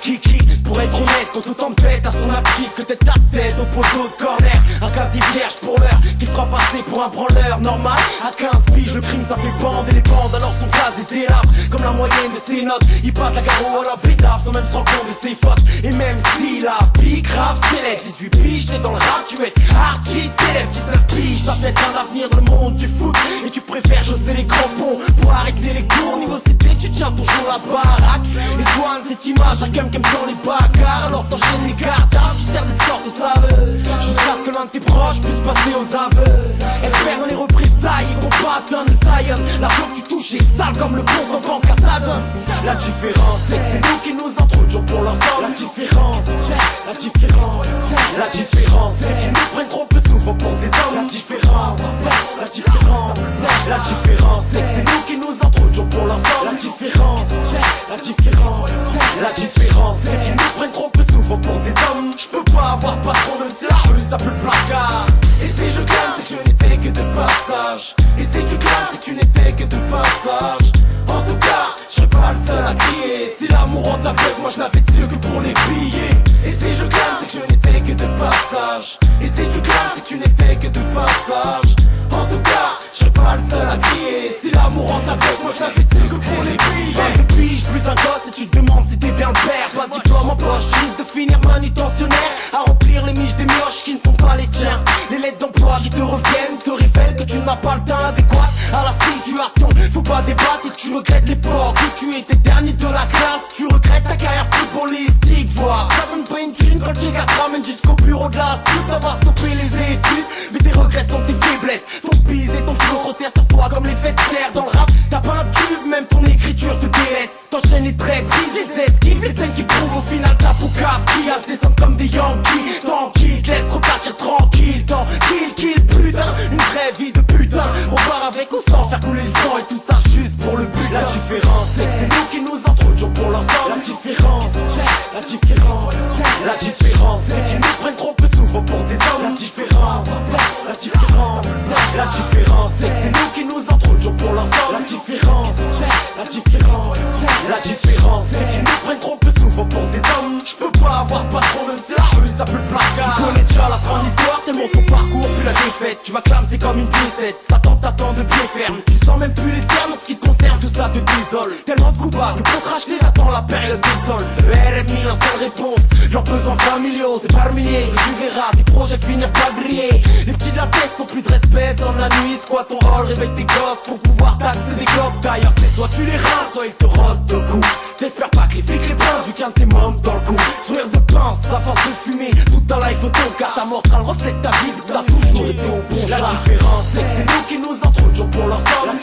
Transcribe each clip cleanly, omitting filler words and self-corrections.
Kiki, pour être honnête, quand tout en pète à son actif, que t'es ta tête au poteau de corner. Un quasi vierge pour l'heure, qui te fera passer pour un branleur normal. À 15 piges, le crime ça fait bande et les bandes alors son gaz est délabre. Comme la moyenne de ses notes, il passe la garrot à la pétard sans même se rendre compte de ses fautes. Et même si la pique grave célèbre, 18 piges, t'es dans le rap, tu es artiste célèbre. 19 piges, t'as peut-être un avenir dans le monde du foot et tu préfères chausser les crampons pour arrêter les cours. Niveau cité, tu tiens toujours la baraque et soigne cette image à quelqu'un dans les bagarres. Alors t'enchaînes les cartables, tu sers des sortes de saveux jusqu'à ce que l'un de tes proches puisse passer aux aveux. Expert dans les représailles et combattant de Zion. L'argent que tu touches est sale comme le compte en banque à Saddam. La différence c'est que c'est nous qui nous entrons toujours pour leur sang. La différence c'est qu'ils nous prennent trop peu souvent pour des hommes. La différence c'est que c'est nous qui nous entrons toujours pour leur sang. La différence c'est qu'ils nous prennent trop peu souvent pour des hommes. Je peux pas avoir patron même si la rue ça peut le placard. Et si je gagne c'est que je n'étais que de passage. Et si tu gagnes c'est que tu n'étais que de passage. En tout cas, je serais pas le seul à crier. Si l'amour rend aveugle, moi je n'avais de que pour les billets. Et si je gagne c'est que je n'étais que de passage. Et si tu gagnes c'est que tu n'étais que de passage. En tout cas, je serais pas le seul à crier. Si l'amour rend aveugle, moi je n'avais de que pour les billets. De pige, plus d'un gosse et tu te demandes si t'es bien le père. Pas de diplôme en poche, risque de finir manutentionnaire à remplir les miches des mioches qui ne sont pas les tiens. Les lettres d'emploi qui te reviennent te révèlent que tu n'as pas le temps adéquat à la situation. Faut pas débattre et tu regrettes l'époque où tu étais dernier de la classe. Tu regrettes ta carrière footballistique, voir ça donne pas une thune quand J-Card ramène jusqu'au bureau de la stup. D'avoir stoppé les études, mais tes regrets sont tes faiblesses. Ton bise et ton flow se resserrent sur toi comme les faits de serre. Dans le rap, t'as pas un tube, même ton écriture te délaisse. T'enchaînes les traîtrises, les esquives, les scènes qui prouvent au final ta poucave qui a se descendre comme des Yankees. Tranquille, te laisse repartir tranquille. Tant kill, putain, une vraie vie de putain. On part avec ou sans faire couler le sang et tout ça juste pour le but. La différence c'est que c'est nous qui nous entrons toujours pour leur sang. La différence c'est qu'ils nous prennent trop peu souvent pour des hommes. La différence c'est que c'est nous qui nous entrons toujours pour leur sang. La différence c'est qu'ils nous prennent trop peu souvent pour des hommes. Je peux pas avoir patron même si la rue ça peut le placard. Tu connais déjà la fin de l'histoire tellement ton parcours puis la défaite. Tu vas clamser comme une piécette, ça t'attend de pied ferme. Tu sens même plus les cernes en ce qui te concerne, tout ça te désole. Tellement de coupables pour te racheter t'attends la période des sols. Le RMI en seule réponse, leurs besoins familiaux c'est par milliers que tu verras tes projets finir par griller. Les petits de la tête n'ont plus de respect dans la nuit. Squat ton hall, réveille tes gosses pour pouvoir taxer des globes. D'ailleurs c'est soit tu les rinces, soit ils te rosent de coups. T'espères pas que les flics les pinces vu qu'il y a de tes mômes dans le cou. Sourire de pince, à force de fumer toute ta life au ton car ta mort sera le reflet de ta vie vu que t'as toujours été au bon chat. La différence c'est que c'est nous qui nous entrons toujours pour leur sang. La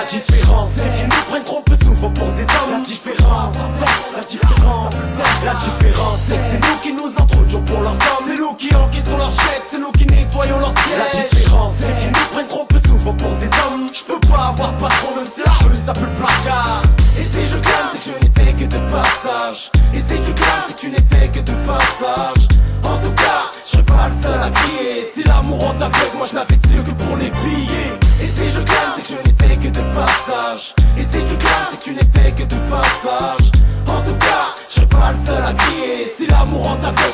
différence c'est qu'ils nous prennent trop peu souvent pour des hommes. La différence c'est que c'est nous qui nous entrons toujours pour leur sang. C'est nous qui encaissons leur chèque, c'est nous qui nettoyons leur siège. La différence c'est qu'ils nous prennent trop peu souvent pour des hommes. Je peux pas avoir patron même si la rue ça peut le placard. Et si je gagne c'est que je n'étais que de passage. Et si tu gagnes c'est que tu n'étais que de passage. En tout cas, je serais pas le seul à crier. Si l'amour rend aveugle, moi je n'avais de yeux que pour les billets. Et si je gagne c'est que je n'étais que de passage. Et si tu gagnes c'est que tu n'étais que de passage. En tout cas, je serais pas le seul à crier. Si l'amour rend aveugle,